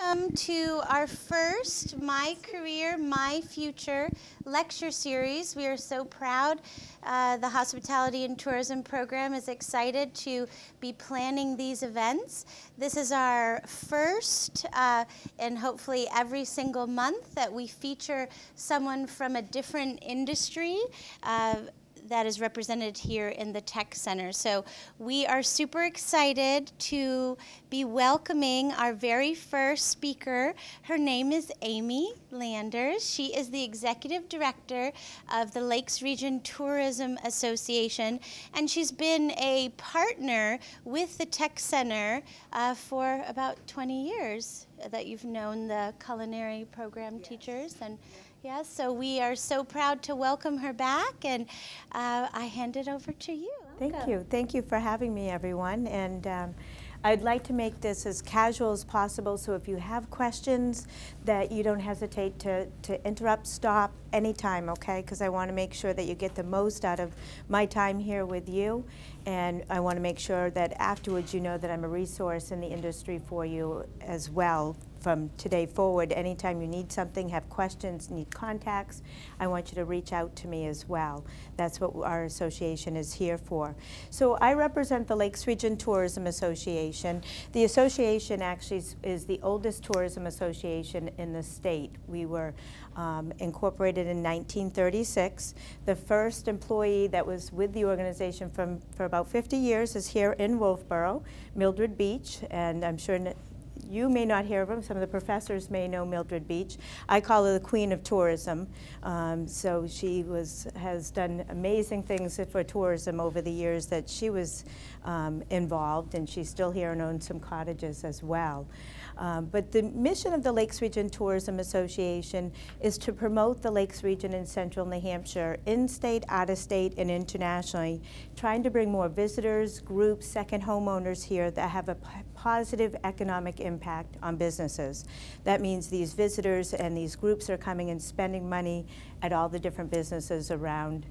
Welcome to our first My Career, My Future lecture series. We are so proud. The Hospitality and Tourism Program is excited to be planning these events. This is our first, and hopefully every single month that we feature someone from a different industry that is represented here in the Tech Center. So we are super excited to be welcoming our very first speaker. Her name is Amy Landers. She is the Executive Director of the Lakes Region Tourism Association, and she's been a partner with the Tech Center for about 20 years that you've known the culinary program teachers. And yes, so we are so proud to welcome her back, and I hand it over to you. Thank you. Thank you for having me, everyone. And I'd like to make this as casual as possible, so if you have questions, that you don't hesitate to interrupt, stop anytime, okay? Because I want to make sure that you get the most out of my time here with you. And I want to make sure that afterwards you know that I'm a resource in the industry for you as well. From today forward, anytime you need something, have questions, need contacts, I want you to reach out to me as well. That's what our association is here for. So I represent the Lakes Region Tourism Association. The association actually is the oldest tourism association in the state. We were incorporated in 1936. The first employee that was with the organization for about 50 years is here in Wolfeboro, Mildred Beach, and I'm sure you may not hear of them. Some of the professors may know Mildred Beach. I call her the Queen of Tourism. So she has done amazing things for tourism over the years that she was involved, and she's still here and owns some cottages as well. But the mission of the Lakes Region Tourism Association is to promote the Lakes Region in central New Hampshire, in-state, out-of-state, and internationally, trying to bring more visitors, groups, second homeowners here that have a positive economic impact on businesses. That means these visitors and these groups are coming and spending money at all the different businesses around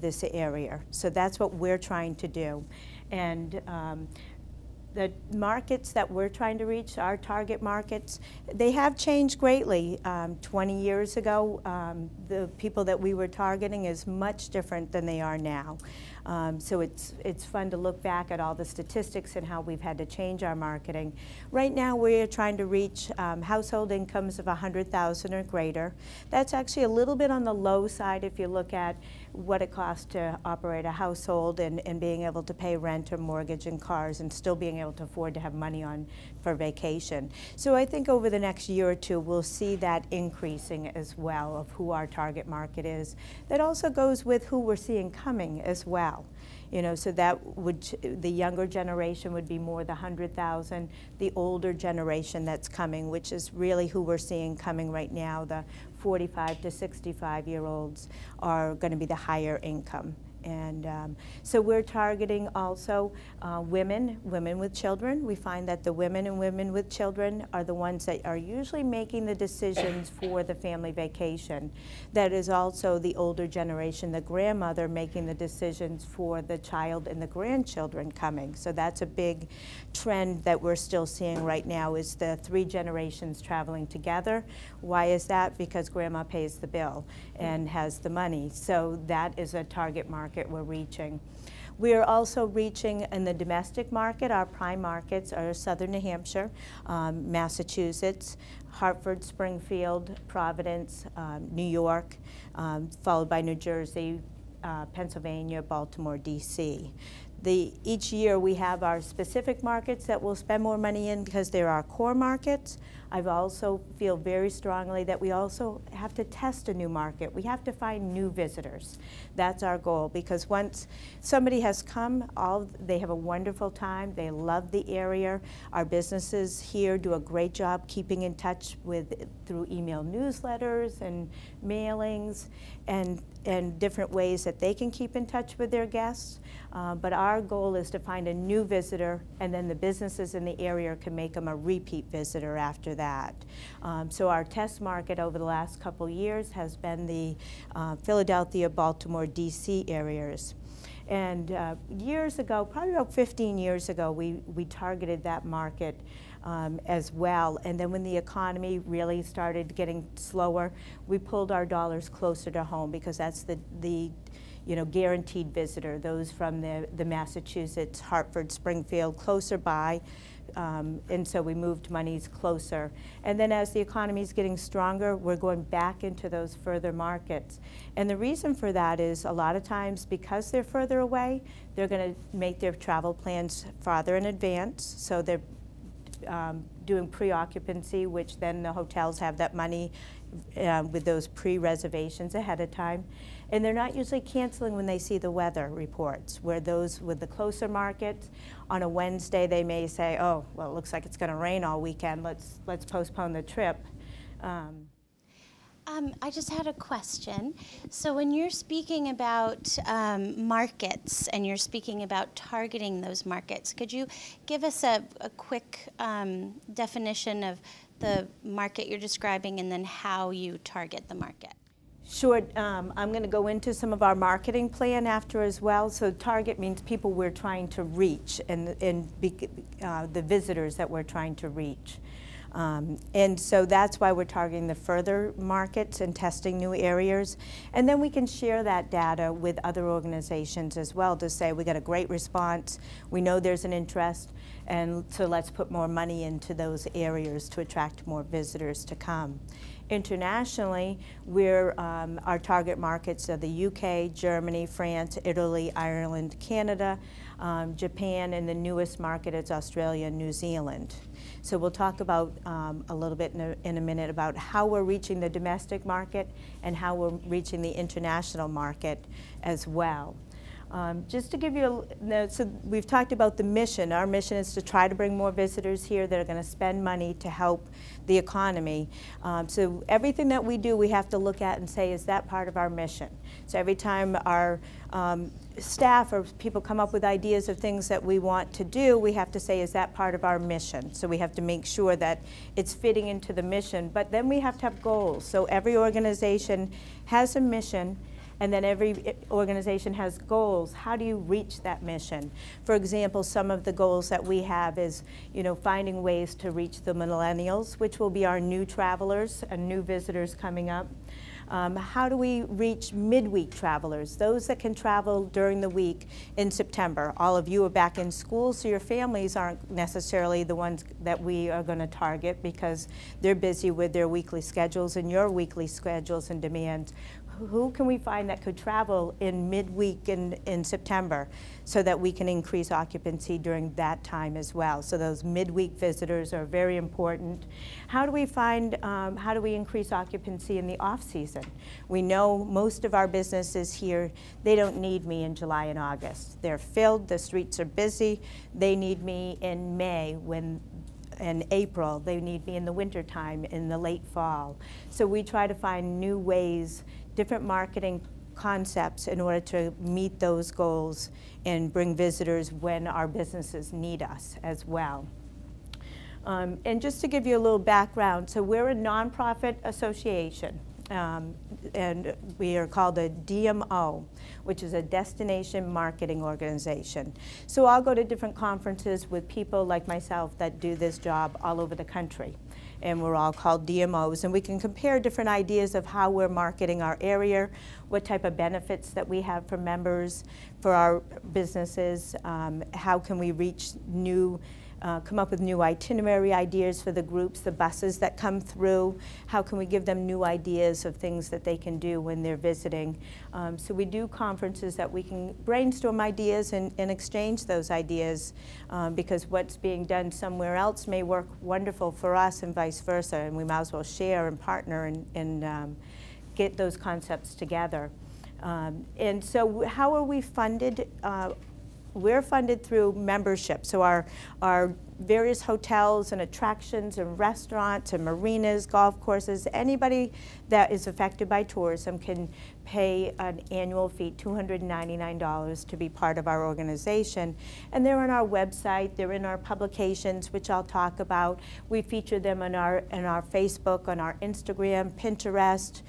this area. So that's what we're trying to do. And the markets that we're trying to reach, our target markets, they have changed greatly. 20 years ago, the people that we were targeting is much different than they are now. So it's fun to look back at all the statistics and how we've had to change our marketing. Right now we're trying to reach household incomes of $100,000 or greater. That's actually a little bit on the low side if you look at what it costs to operate a household and being able to pay rent or mortgage and cars and still being able to afford to have money on for vacation. So I think over the next year or two we'll see that increasing as well of who our target market is. That also goes with who we're seeing coming as well. You know, so that would, the younger generation would be more the 100,000, the older generation that's coming, which is really who we're seeing coming right now, the 45 to 65-year-olds are going to be the higher income. And so we're targeting also women with children. We find that the women and women with children are the ones that are usually making the decisions for the family vacation. That is also the older generation, the grandmother making the decisions for the child and the grandchildren coming. So that's a big trend that we're still seeing right now, is the three generations traveling together. Why is that? Because grandma pays the bill and has the money. So that is a target market we're reaching. We are also reaching in the domestic market. Our prime markets are southern New Hampshire, Massachusetts, Hartford, Springfield, Providence, New York, followed by New Jersey, Pennsylvania, Baltimore, DC. Each year we have our specific markets that we'll spend more money in because they're our core markets. I also feel very strongly that we also have to test a new market. We have to find new visitors. That's our goal, because once somebody has come, they have a wonderful time. They love the area. Our businesses here do a great job keeping in touch through email newsletters and mailings and different ways that they can keep in touch with their guests. But our goal is to find a new visitor, and then the businesses in the area can make them a repeat visitor after that. So our test market over the last couple years has been the Philadelphia, Baltimore, DC areas. And years ago, probably about 15 years ago, we targeted that market as well. And then when the economy really started getting slower, we pulled our dollars closer to home, because that's the guaranteed visitor, those from the Massachusetts, Hartford, Springfield, closer by. And so we moved monies closer. And then as the economy is getting stronger, we're going back into those further markets. And the reason for that is a lot of times, because they're further away, they're going to make their travel plans farther in advance. So they're doing pre-occupancy, which then the hotels have that money with those pre-reservations ahead of time. And they're not usually canceling when they see the weather reports, where those with the closer markets, on a Wednesday they may say, oh, well, it looks like it's going to rain all weekend, let's postpone the trip. I just had a question. So when you're speaking about markets, and you're speaking about targeting those markets, could you give us a quick definition of the market you're describing, and then how you target the market? Sure. I'm going to go into some of our marketing plan after as well. So target means people we're trying to reach, and the visitors that we're trying to reach. And so that's why we're targeting the further markets and testing new areas. And then we can share that data with other organizations as well to say we got a great response, we know there's an interest, and so let's put more money into those areas to attract more visitors to come. Internationally, our target markets are the UK, Germany, France, Italy, Ireland, Canada, Japan, and the newest market is Australia and New Zealand. So we'll talk about a little bit in a minute about how we're reaching the domestic market and how we're reaching the international market as well. Just to give you so we've talked about the mission. Our mission is to try to bring more visitors here that are going to spend money to help the economy. So everything that we do, we have to look at and say, is that part of our mission? So every time our staff or people come up with ideas of things that we want to do, we have to say, is that part of our mission? So we have to make sure that it's fitting into the mission, but then we have to have goals. So every organization has a mission, and then every organization has goals. How do you reach that mission? For example, some of the goals that we have is, finding ways to reach the millennials, which will be our new travelers and new visitors coming up. How do we reach midweek travelers, those that can travel during the week in September? All of you are back in school, so your families aren't necessarily the ones that we are going to target, because they're busy with their weekly schedules and your weekly schedules and demands. Who can we find that could travel in midweek in September, so that we can increase occupancy during that time as well? So those midweek visitors are very important. How do we increase occupancy in the off-season? We know most of our businesses here, they don't need me in July and August. They're filled, the streets are busy. They need me in May, in April. They need me in the wintertime, in the late fall. So we try to find new ways, different marketing concepts, in order to meet those goals and bring visitors when our businesses need us as well. And just to give you a little background, so we're a nonprofit association, and we are called a DMO, which is a destination marketing organization. So I'll go to different conferences with people like myself that do this job all over the country. And we're all called DMOs, and we can compare different ideas of how we're marketing our area, what type of benefits that we have for members, for our businesses, how can we reach come up with new itinerary ideas for the groups, the buses that come through, how can we give them new ideas of things that they can do when they're visiting. So we do conferences that we can brainstorm ideas and exchange those ideas, because what's being done somewhere else may work wonderful for us and vice versa, and we might as well share and partner and get those concepts together. And so how are we funded? We're funded through membership. So our various hotels and attractions and restaurants and marinas, golf courses, anybody that is affected by tourism can pay an annual fee, $299, to be part of our organization. And they're on our website, they're in our publications, which I'll talk about. We feature them on our Facebook, on our Instagram, Pinterest,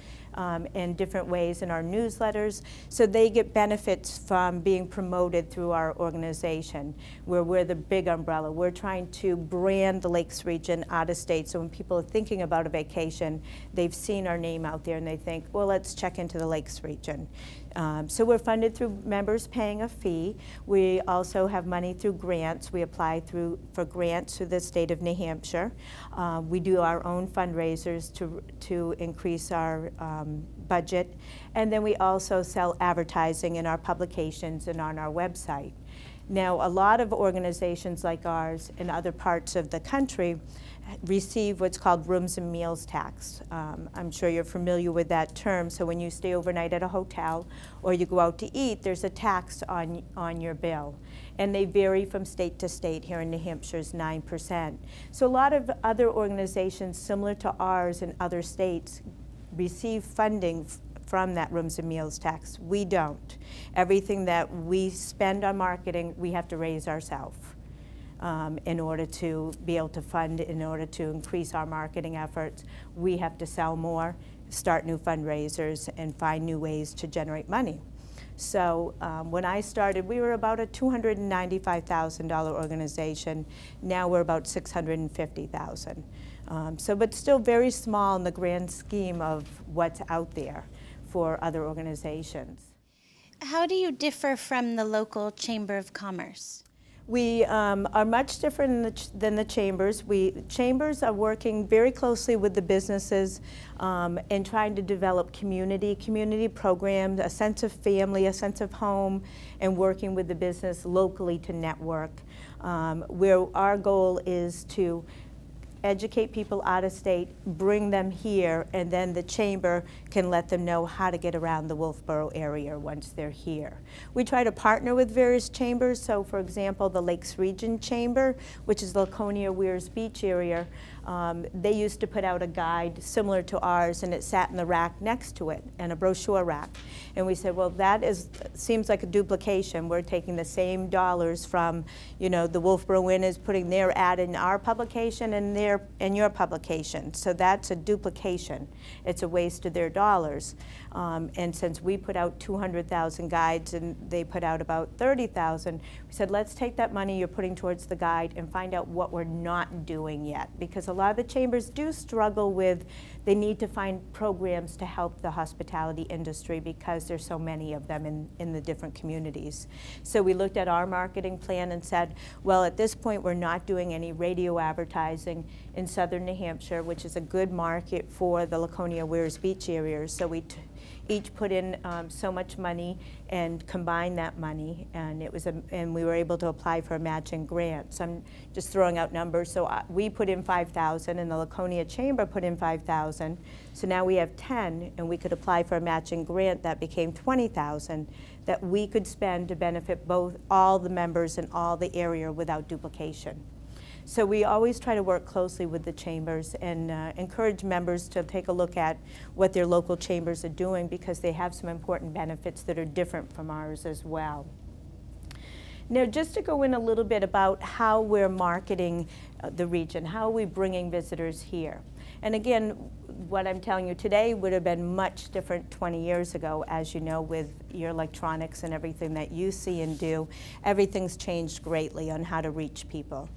in different ways in our newsletters. So they get benefits from being promoted through our organization, where we're the big umbrella. We're trying to brand the Lakes region out of state, so when people are thinking about a vacation, they've seen our name out there and they think, well, let's check into the Lakes region. So we're funded through members paying a fee. We also have money through grants. We apply for grants through the state of New Hampshire. We do our own fundraisers to increase our budget. And then we also sell advertising in our publications and on our website. Now, a lot of organizations like ours in other parts of the country receive what's called rooms and meals tax. I'm sure you're familiar with that term. So when you stay overnight at a hotel or you go out to eat, there's a tax on your bill. And they vary from state to state. Here in New Hampshire is 9%. So a lot of other organizations similar to ours in other states receive funding from that rooms and meals tax. We don't. Everything that we spend on marketing, we have to raise ourselves in order to be able to fund, in order to increase our marketing efforts. We have to sell more, start new fundraisers, and find new ways to generate money. So when I started, we were about a $295,000 organization. Now we're about $650,000. But still very small in the grand scheme of what's out there for other organizations. How do you differ from the local Chamber of Commerce? We are much different than the chambers. Chambers are working very closely with the businesses and trying to develop community programs, a sense of family, a sense of home, and working with the business locally to network. Where our goal is to educate people out of state, bring them here, and then the chamber can let them know how to get around the Wolfeboro area once they're here. We try to partner with various chambers. So for example, the Lakes Region Chamber, which is the Laconia Weirs Beach area, they used to put out a guide similar to ours, and it sat in the rack next to it, and a brochure rack. And we said, well, that seems like a duplication. We're taking the same dollars from, the Wolfeboro Inn is putting their ad in our publication and in your publication. So that's a duplication. It's a waste of their dollars. And since we put out 200,000 guides and they put out about 30,000, we said, let's take that money you're putting towards the guide and find out what we're not doing yet. Because a lot of the chambers do struggle with, they need to find programs to help the hospitality industry because there's so many of them in the different communities. So we looked at our marketing plan and said, well, at this point we're not doing any radio advertising in southern New Hampshire, which is a good market for the Laconia Weirs Beach areas. So we each put in so much money and combined that money, and and we were able to apply for a matching grant. So I'm just throwing out numbers. So we put in 5,000, and the Laconia Chamber put in 5,000. So now we have 10, and we could apply for a matching grant that became 20,000 that we could spend to benefit all the members in all the area without duplication. So we always try to work closely with the chambers and encourage members to take a look at what their local chambers are doing, because they have some important benefits that are different from ours as well. Now, just to go in a little bit about how we're marketing the region, how are we bringing visitors here? And again, what I'm telling you today would have been much different 20 years ago, as you know, with your electronics and everything that you see and do. Everything's changed greatly on how to reach people.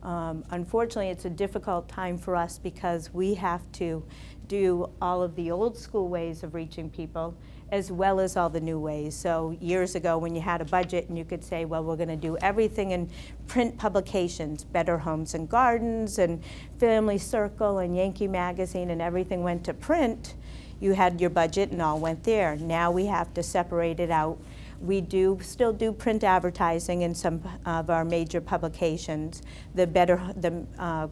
Unfortunately, it's a difficult time for us because we have to do all of the old school ways of reaching people as well as all the new ways. So years ago when you had a budget and you could say, well, we're going to do everything in print publications, Better Homes and Gardens and Family Circle and Yankee Magazine, and everything went to print, you had your budget and all went there. Now we have to separate it out. We still do print advertising in some of our major publications. The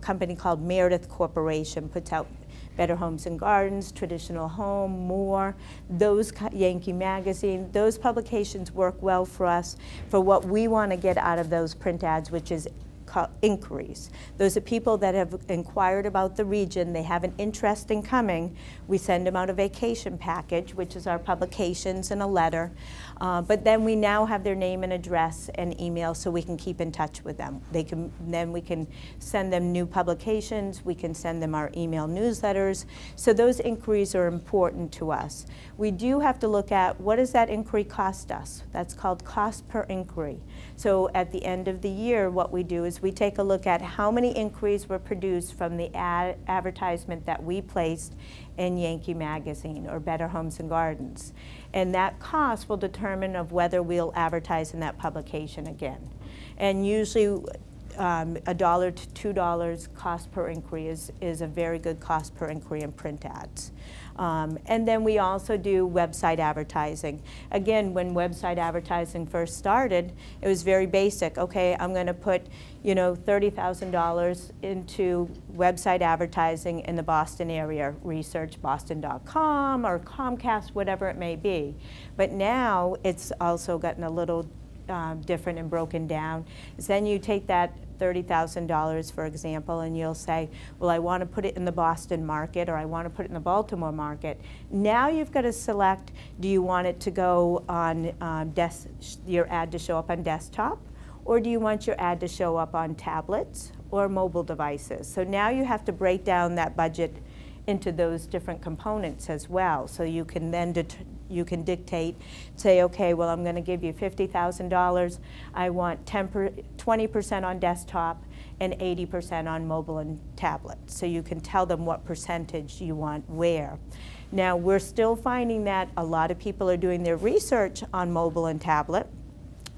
company called Meredith Corporation puts out Better Homes and Gardens, Traditional Home, More, Yankee Magazine. Those publications work well for us for what we want to get out of those print ads, which is inquiries. Those are people that have inquired about the region, they have an interest in coming. We send them out a vacation package, which is our publications and a letter. But then we now have their name and address and email so we can keep in touch with them. Then we can send them new publications, we can send them our email newsletters. So those inquiries are important to us. We do have to look at what does that inquiry cost us. That's called cost per inquiry. So at the end of the year, what we do is we take a look at how many inquiries were produced from the advertisement that we placed in Yankee Magazine or Better Homes and Gardens. And that cost will determine of whether we'll advertise in that publication again. And usually $1 to $2 cost per inquiry is a very good cost per inquiry in print ads. And then we also do website advertising. Again, when website advertising first started, it was very basic. Okay, I'm going to put, you know, $30,000 into website advertising in the Boston area. Research boston.com or Comcast, whatever it may be. But now it's also gotten a little different and broken down. So then you take that $30,000, for example, and you'll say, well, I want to put it in the Boston market or I want to put it in the Baltimore market. Now you've got to select, do you want it to go on your ad to show up on desktop, or do you want your ad to show up on tablets or mobile devices? So now you have to break down that budget into those different components as well. So you can then dictate, say, okay, well, I'm going to give you $50,000. I want 20% on desktop and 80% on mobile and tablet. So you can tell them what percentage you want where. Now, we're still finding that a lot of people are doing their research on mobile and tablet.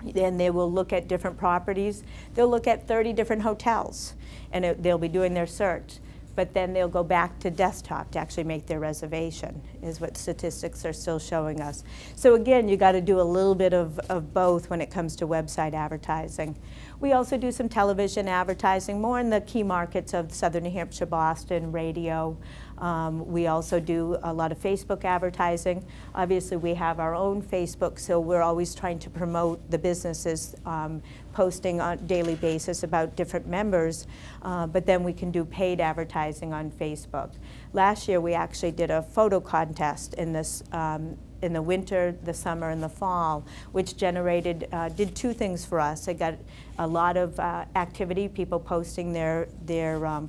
Then they will look at different properties. They'll look at 30 different hotels, and they'll be doing their search. But then they'll go back to desktop to actually make their reservation, is what statistics are still showing us. So again, you got to do a little bit of both when it comes to website advertising. We also do some television advertising, more in the key markets of Southern New Hampshire, Boston, radio. We also do a lot of Facebook advertising. Obviously, we have our own Facebook, so we're always trying to promote the businesses, posting on a daily basis about different members, but then we can do paid advertising on Facebook. Last year, we actually did a photo contest in this in the winter, the summer, and the fall, which generated, did two things for us. It got a lot of activity, people posting their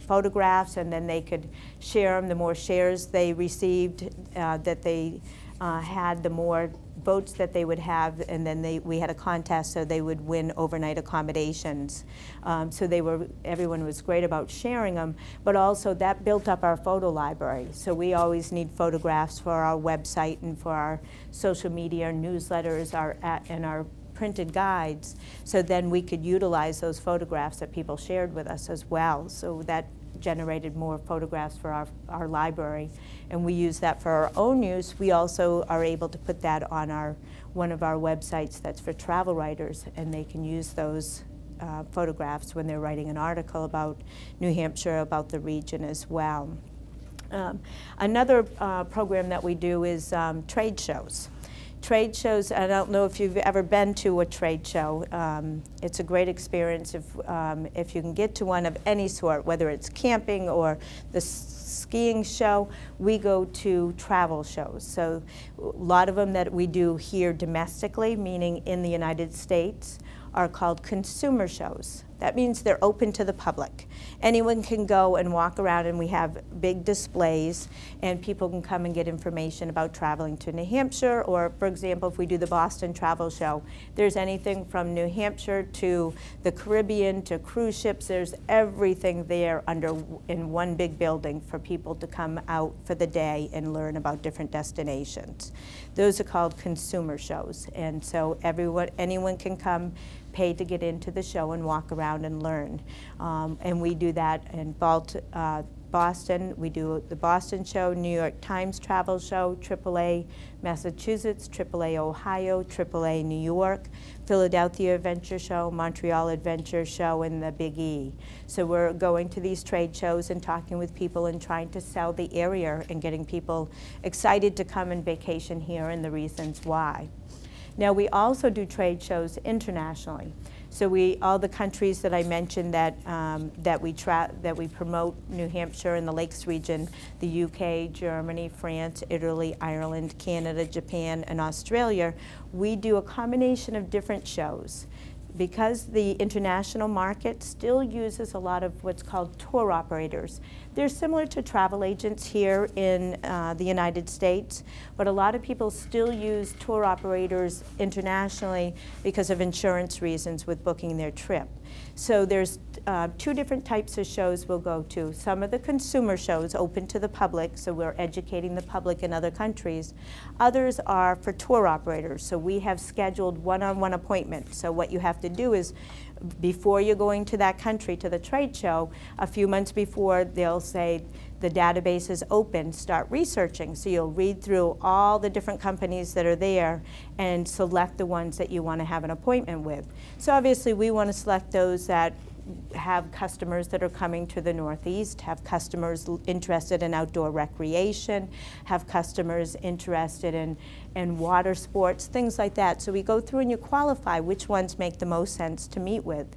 photographs, and then they could share them. The more shares they received that they had, the more votes that they would have, and then we had a contest so they would win overnight accommodations. So everyone was great about sharing them, but also that built up our photo library. So we always need photographs for our website and for our social media, newsletters, and our printed guides. So then we could utilize those photographs that people shared with us as well. So that generated more photographs for our library, and we use that for our own use. We also are able to put that on one of our websites that's for travel writers, and they can use those photographs when they're writing an article about New Hampshire, about the region as well. Another program that we do is trade shows. Trade shows, I don't know if you've ever been to a trade show. It's a great experience if you can get to one of any sort, whether it's camping or the skiing show. We go to travel shows. So a lot of them that we do here domestically, meaning in the United States, are called consumer shows. That means they're open to the public. Anyone can go and walk around, and we have big displays, and people can come and get information about traveling to New Hampshire. Or, for example, if we do the Boston Travel Show, there's anything from New Hampshire to the Caribbean to cruise ships. There's everything there in one big building for people to come out for the day and learn about different destinations. Those are called consumer shows, and so anyone can come, pay to get into the show and walk around and learn. And we do that in Boston. We do the Boston show, New York Times travel show, AAA Massachusetts, AAA Ohio, AAA New York, Philadelphia Adventure Show, Montreal Adventure Show, and the Big E. So we're going to these trade shows and talking with people and trying to sell the area and getting people excited to come and vacation here and the reasons why. Now, we also do trade shows internationally. So all the countries that I mentioned that we promote, New Hampshire and the Lakes region, the UK, Germany, France, Italy, Ireland, Canada, Japan, and Australia, we do a combination of different shows. Because the international market still uses a lot of what's called tour operators. They're similar to travel agents here in the United States, but a lot of people still use tour operators internationally because of insurance reasons with booking their trip. So there's 2 different types of shows we'll go to. Some of the consumer shows open to the public, so we're educating the public in other countries. Others are for tour operators, so we have scheduled one-on-one appointments. So what you have to do is, before you're going to that country, to the trade show, a few months before, they'll say the database is open, start researching. So you'll read through all the different companies that are there and select the ones that you want to have an appointment with. So obviously we want to select those that have customers that are coming to the Northeast, have customers interested in outdoor recreation, have customers interested in water sports, things like that. So we go through and you qualify which ones make the most sense to meet with.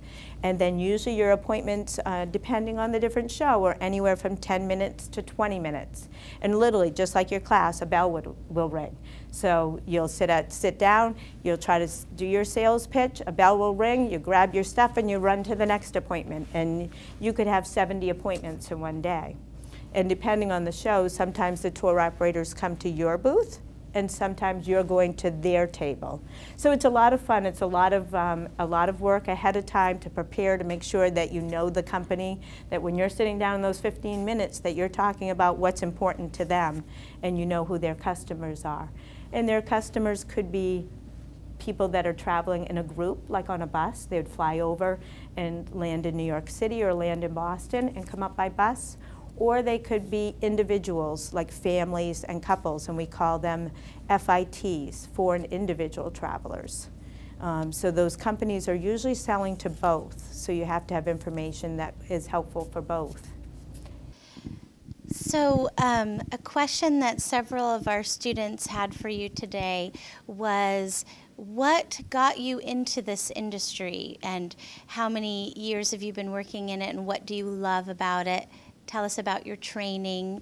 And then usually your appointments, depending on the different show, are anywhere from 10 minutes to 20 minutes. And literally, just like your class, a bell will ring. So you'll sit down, you'll try to do your sales pitch, a bell will ring, you grab your stuff and you run to the next appointment. And you could have 70 appointments in one day. And depending on the show, sometimes the tour operators come to your booth and sometimes you're going to their table. So it's a lot of fun. It's a lot of work ahead of time to prepare, to make sure that you know the company, that when you're sitting down in those 15 minutes that you're talking about what's important to them and you know who their customers are. And their customers could be people that are traveling in a group, like on a bus. They would fly over and land in New York City or land in Boston and come up by bus. Or they could be individuals, like families and couples, and we call them FITs, foreign individual travelers. So those companies are usually selling to both, so you have to have information that is helpful for both. So a question that several of our students had for you today was, what got you into this industry, and how many years have you been working in it, and what do you love about it? Tell us about your training,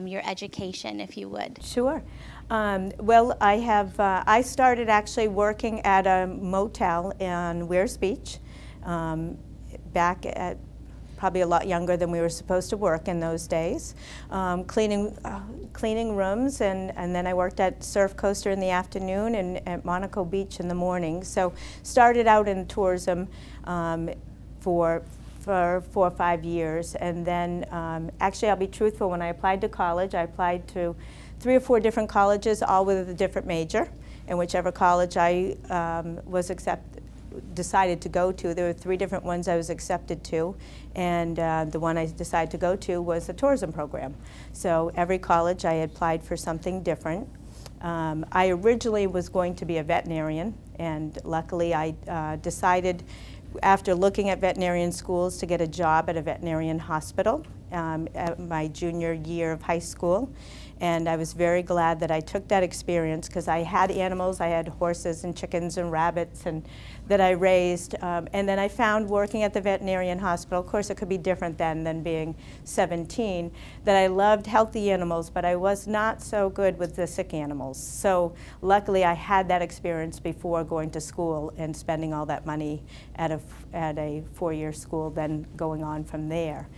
your education, if you would. Sure. Well, I started actually working at a motel in Weirs Beach, back at probably a lot younger than we were supposed to work in those days, cleaning rooms, and then I worked at Surf Coaster in the afternoon and at Monaco Beach in the morning. So started out in tourism for 4 or 5 years, and then actually I'll be truthful, when I applied to college, I applied to 3 or 4 different colleges, all with a different major, and whichever college I decided to go to, there were 3 different ones I was accepted to, and the one I decided to go to was the tourism program. So every college I applied for something different. I originally was going to be a veterinarian, and luckily I decided, after looking at veterinarian schools, to get a job at a veterinarian hospital at my junior year of high school. And I was very glad that I took that experience, because I had animals. I had horses and chickens and rabbits that I raised. And then I found, working at the veterinarian hospital, of course it could be different then than being 17, that I loved healthy animals, but I was not so good with the sick animals. So luckily I had that experience before going to school and spending all that money at a 4-year school, then going on from there.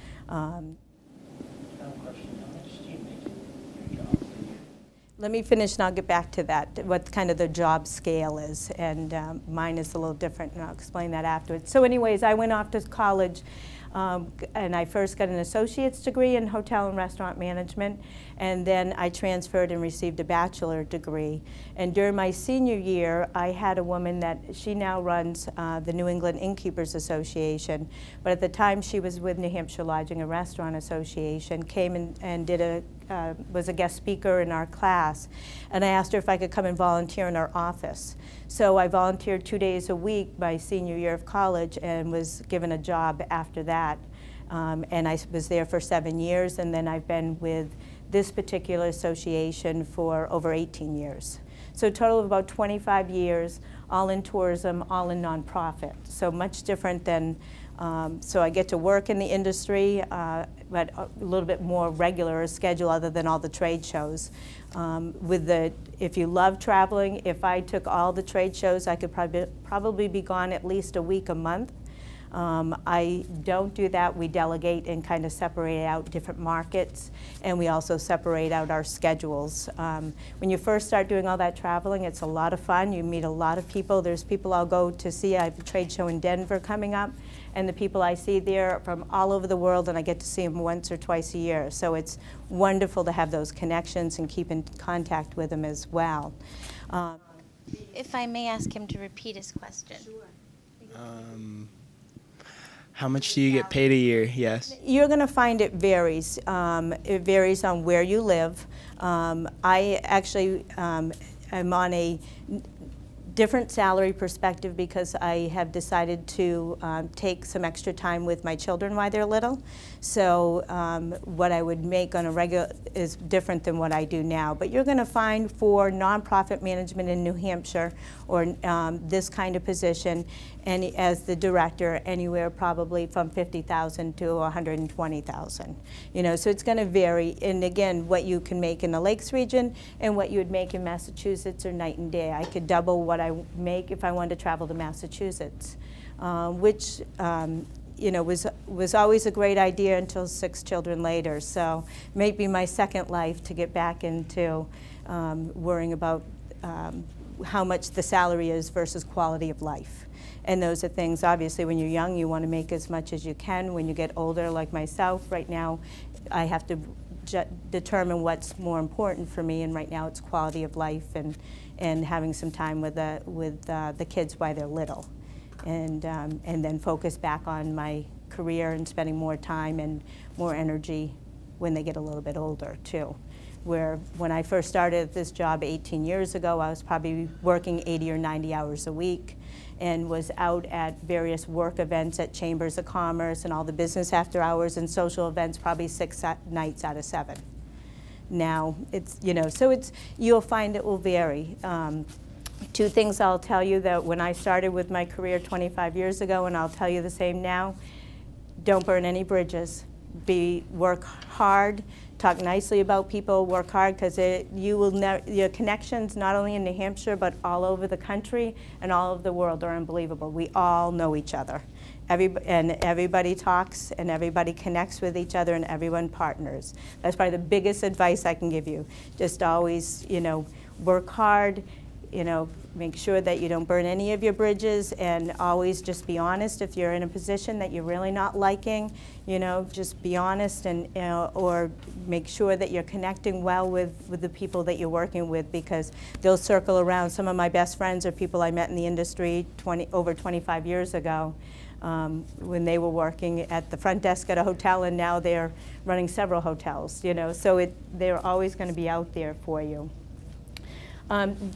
Let me finish and I'll get back to that, what kind of the job scale is, and mine is a little different, and I'll explain that afterwards. So anyways, I went off to college, and I first got an associate's degree in hotel and restaurant management, and then I transferred and received a bachelor degree. And during my senior year, I had a woman that she now runs the New England Innkeepers Association, but at the time she was with New Hampshire Lodging and Restaurant Association, came and did was a guest speaker in our class, and I asked her if I could come and volunteer in our office. So I volunteered 2 days a week my senior year of college and was given a job after that. And I was there for 7 years, and then I've been with this particular association for over 18 years. So a total of about 25 years, all in tourism, all in nonprofit. So much different than, so I get to work in the industry, but a little bit more regular schedule other than all the trade shows. If you love traveling, if I took all the trade shows, I could probably be gone at least a week, a month. I don't do that. We delegate and kind of separate out different markets, and we also separate out our schedules. When you first start doing all that traveling, it's a lot of fun. You meet a lot of people. There's people I'll go to see. I have a trade show in Denver coming up, and the people I see there are from all over the world, and I get to see them once or twice a year. So it's wonderful to have those connections and keep in contact with them as well. If I may ask him to repeat his question. Sure. How much do you get paid a year? Yes. You're going to find it varies. It varies on where you live. I actually am on a different salary perspective because I have decided to take some extra time with my children while they're little. So what I would make on a regular is different than what I do now. But you're going to find for nonprofit management in New Hampshire or this kind of position, and as the director, anywhere probably from $50,000 to $120,000. You know, so it's going to vary. And again, what you can make in the Lakes region and what you would make in Massachusetts are night and day. I could double what I make if I wanted to travel to Massachusetts, which you know, was always a great idea until 6 children later. So maybe my second life to get back into worrying about how much the salary is versus quality of life. And those are things, obviously, when you're young, you want to make as much as you can. When you get older, like myself, right now, I have to determine what's more important for me, and right now it's quality of life and having some time with the kids while they're little. And then focus back on my career and spending more time and more energy when they get a little bit older, too. Where when I first started this job 18 years ago, I was probably working 80 or 90 hours a week and was out at various work events at Chambers of Commerce and all the business after hours and social events probably 6 nights out of 7. Now, it's, you know, so it's, you'll find it will vary. 2 things I'll tell you that when I started with my career 25 years ago, and I'll tell you the same now, don't burn any bridges. Work hard, talk nicely about people, work hard, because your connections not only in New Hampshire but all over the country and all over the world are unbelievable. We all know each other. And everybody talks and everybody connects with each other and everyone partners. That's probably the biggest advice I can give you. Just always, you know, work hard, you know, make sure that you don't burn any of your bridges, and always just be honest. If you're in a position that you're really not liking, you know, just be honest, and or make sure that you're connecting well with the people that you're working with, because they'll circle around. Some of my best friends are people I met in the industry over 25 years ago when they were working at the front desk at a hotel, and now they're running several hotels, you know, so they're always going to be out there for you.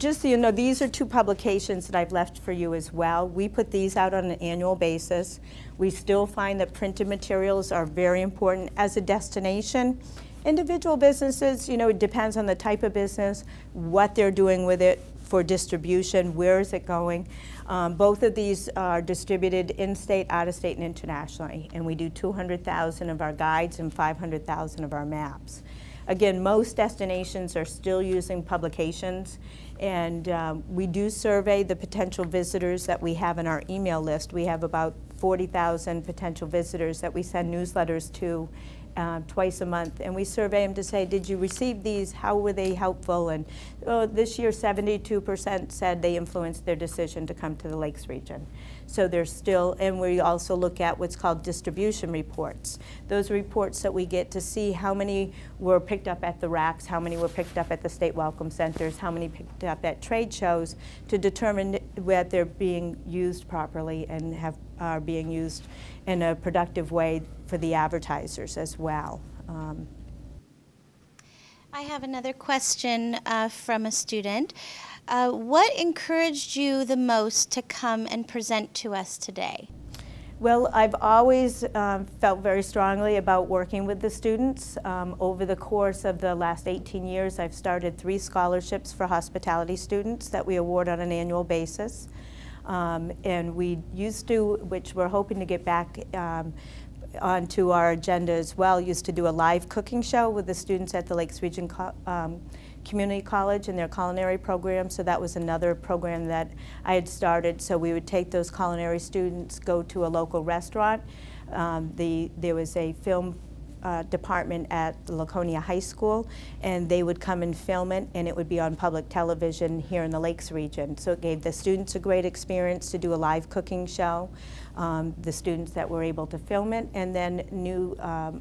Just so you know, these are 2 publications that I've left for you as well. We put these out on an annual basis. We still find that printed materials are very important as a destination. Individual businesses, you know, it depends on the type of business, what they're doing with it for distribution, where is it going. Both of these are distributed in-state, out-of-state, and internationally. And we do 200,000 of our guides and 500,000 of our maps. Again, most destinations are still using publications, and we do survey the potential visitors that we have in our email list. We have about 40,000 potential visitors that we send newsletters to twice a month, and we survey them to say, did you receive these? How were they helpful? And this year, 72% said they influenced their decision to come to the Lakes region. So there's still, and we also look at what's called distribution reports. Those reports that we get to see how many were picked up at the racks, how many were picked up at the state welcome centers, how many picked up at trade shows, to determine whether they're being used properly and are being used in a productive way for the advertisers as well. I have another question from a student. What encouraged you the most to come and present to us today? Well, I've always felt very strongly about working with the students. Over the course of the last 18 years, I've started 3 scholarships for hospitality students that we award on an annual basis. And we used to, which we're hoping to get back onto our agenda as well, used to do a live cooking show with the students at the Lakes Region Community College in their culinary program. So that was another program that I had started. So we would take those culinary students, go to a local restaurant. There was a film department at the Laconia High School, and they would come and film it, and it would be on public television here in the Lakes region. So it gave the students a great experience to do a live cooking show, the students that were able to film it, and then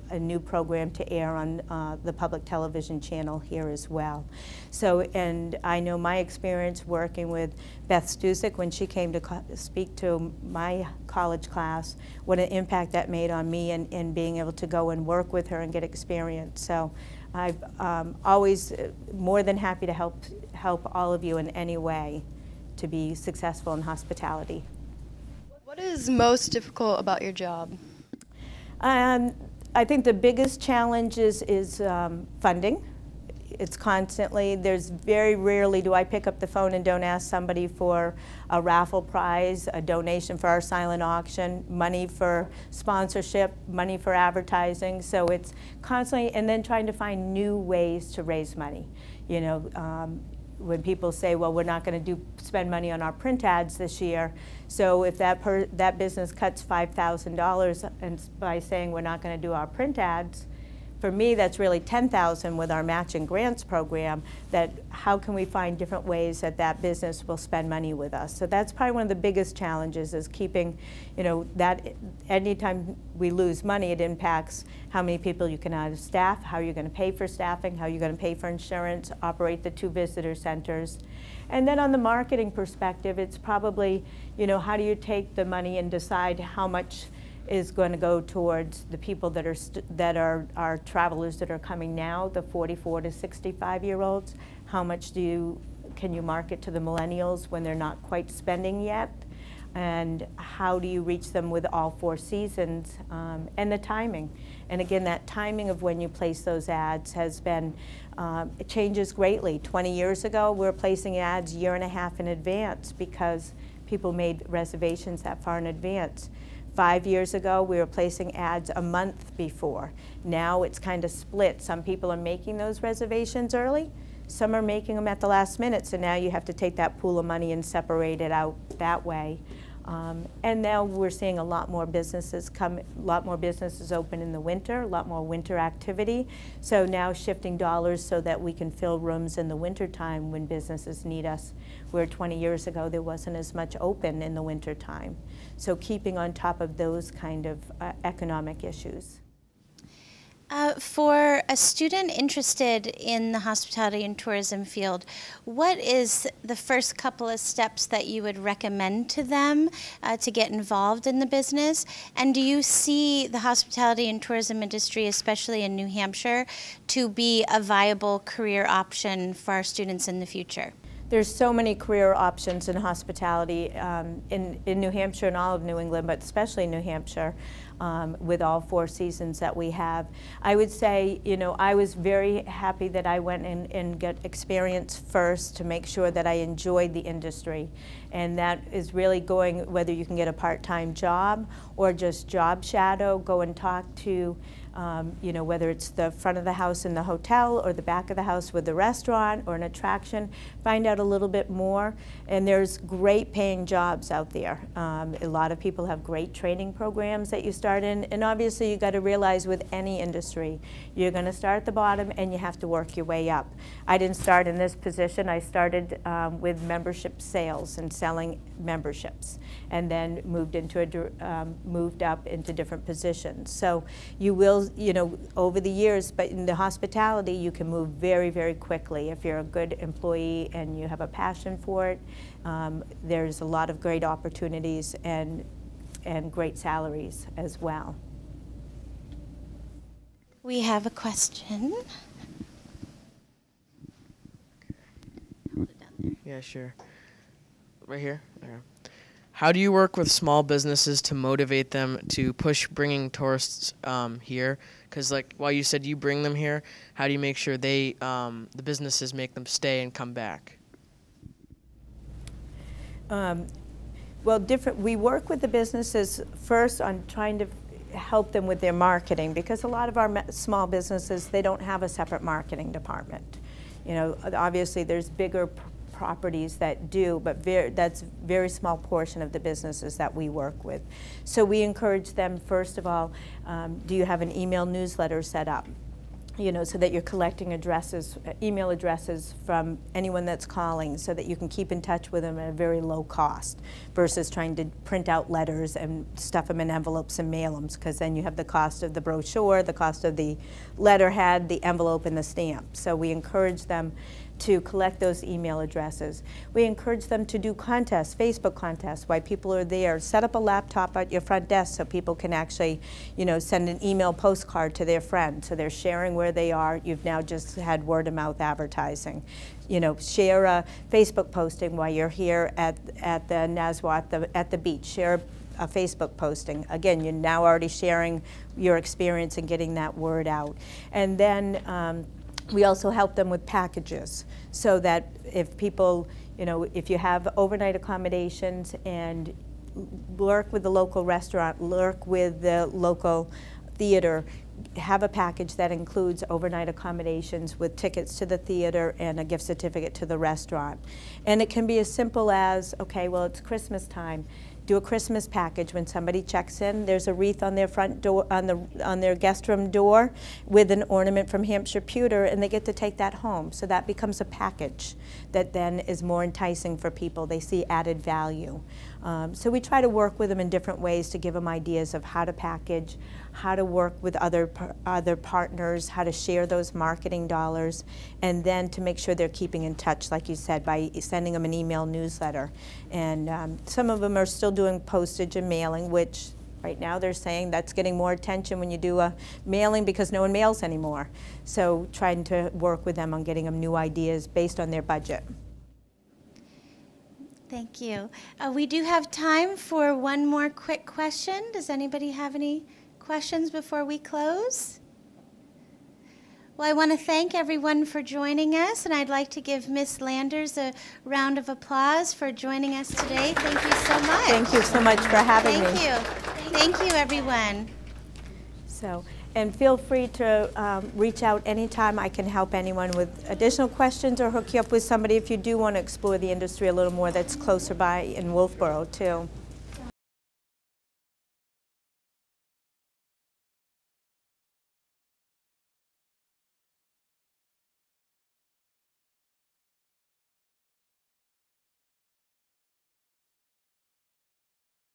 a new program to air on the public television channel here as well. So, and I know my experience working with Beth Stusek when she came to speak to my college class, what an impact that made on me and being able to go and work with her and get experience. So I've always more than happy to help all of you in any way to be successful in hospitality. What is most difficult about your job? I think the biggest challenge is funding. It's constantly, there's very rarely do I pick up the phone and don't ask somebody for a raffle prize, a donation for our silent auction, money for sponsorship, money for advertising. So it's constantly, and then trying to find new ways to raise money. You know, when people say, well, we're not going to spend money on our print ads this year, so if that business cuts $5,000 and by saying we're not going to do our print ads, for me, that's really $10,000 with our matching grants program, that how can we find different ways that that business will spend money with us. So that's probably one of the biggest challenges, is keeping, you know, that anytime we lose money, it impacts how many people you can add staff, how you're going to pay for staffing, how you're going to pay for insurance, operate the 2 visitor centers. And then on the marketing perspective, it's probably, you know, how do you take the money and decide how much is going to go towards the people that are our travelers that are coming now, the 44 to 65-year-olds. How much can you market to the millennials when they're not quite spending yet? And how do you reach them with all 4 seasons, and the timing? And again, that timing of when you place those ads has been, it changes greatly. 20 years ago, we were placing ads 1.5 years in advance because people made reservations that far in advance. 5 years ago, we were placing ads a month before. Now it's kind of split. Some people are making those reservations early. Some are making them at the last minute, so now you have to take that pool of money and separate it out that way. And now we're seeing a lot more businesses open in the winter, a lot more winter activity. So now shifting dollars so that we can fill rooms in the winter time when businesses need us, where 20 years ago there wasn't as much open in the winter time. So keeping on top of those kind of economic issues. For a student interested in the hospitality and tourism field, what is the first couple of steps that you would recommend to them to get involved in the business? And do you see the hospitality and tourism industry, especially in New Hampshire, to be a viable career option for our students in the future? There's so many career options in hospitality in New Hampshire and all of New England, but especially New Hampshire, with all 4 seasons that we have. I would say, you know, I was very happy that I went and got experience first to make sure that I enjoyed the industry. And that is really going, whether you can get a part-time job or just job shadow, go and talk to you know, whether it's the front of the house in the hotel or the back of the house with the restaurant or an attraction, find out a little bit more. And there's great paying jobs out there. A lot of people have great training programs that you start in, and obviously you got to realize with any industry, you're going to start at the bottom and you have to work your way up. I didn't start in this position. I started with membership sales and selling memberships, and then moved up into different positions. So you will, you know, over the years, but in the hospitality, you can move very, very quickly if you're a good employee and you have a passion for it. There's a lot of great opportunities and great salaries as well. We have a question. Hold it down there. Yeah, sure. Right here. There. How do you work with small businesses to motivate them to push bringing tourists here? Because like while you said you bring them here, how do you make sure they the businesses make them stay and come back? Well, we work with the businesses first on trying to help them with their marketing, because a lot of our small businesses, they don't have a separate marketing department. You know, obviously there's bigger properties that do, but that's a very small portion of the businesses that we work with. So we encourage them, first of all, do you have an email newsletter set up? You know, so that you're collecting addresses, email addresses from anyone that's calling, so that you can keep in touch with them at a very low cost, versus trying to print out letters and stuff them in envelopes and mail them, because then you have the cost of the brochure, the cost of the letterhead, the envelope, and the stamp. So we encourage them to collect those email addresses. We encourage them to do contests, Facebook contests, while people are there. Set up a laptop at your front desk so people can actually, you know, send an email postcard to their friend, so they're sharing where they are. You've now just had word of mouth advertising. You know, share a Facebook posting while you're here at the Nazwa at the beach. Share a Facebook posting. Again, you're now already sharing your experience and getting that word out. And then we also help them with packages, so that if people, you know, if you have overnight accommodations, and work with the local restaurant, work with the local theater, have a package that includes overnight accommodations with tickets to the theater and a gift certificate to the restaurant. And it can be as simple as, okay, well, it's Christmas time. Do a Christmas package. When somebody checks in, there's a wreath on their front door, on their guest room door, with an ornament from Hampshire pewter, and they get to take that home. So that becomes a package that then is more enticing for people. They see added value. So we try to work with them in different ways to give them ideas of how to package, how to work with other partners, how to share those marketing dollars, and then to make sure they're keeping in touch, like you said, by sending them an email newsletter. And some of them are still doing postage and mailing, which right now they're saying that's getting more attention when you do a mailing, because no one mails anymore. So trying to work with them on getting them new ideas based on their budget. Thank you. We do have time for one more quick question. Does anybody have any questions before we close? Well, I want to thank everyone for joining us, and I'd like to give Ms. Landers a round of applause for joining us today. Thank you so much. Thank you so much for having me. Thank you. Thank you, everyone. So, and feel free to reach out anytime. I can help anyone with additional questions, or hook you up with somebody if you do want to explore the industry a little more that's closer by in Wolfeboro, too.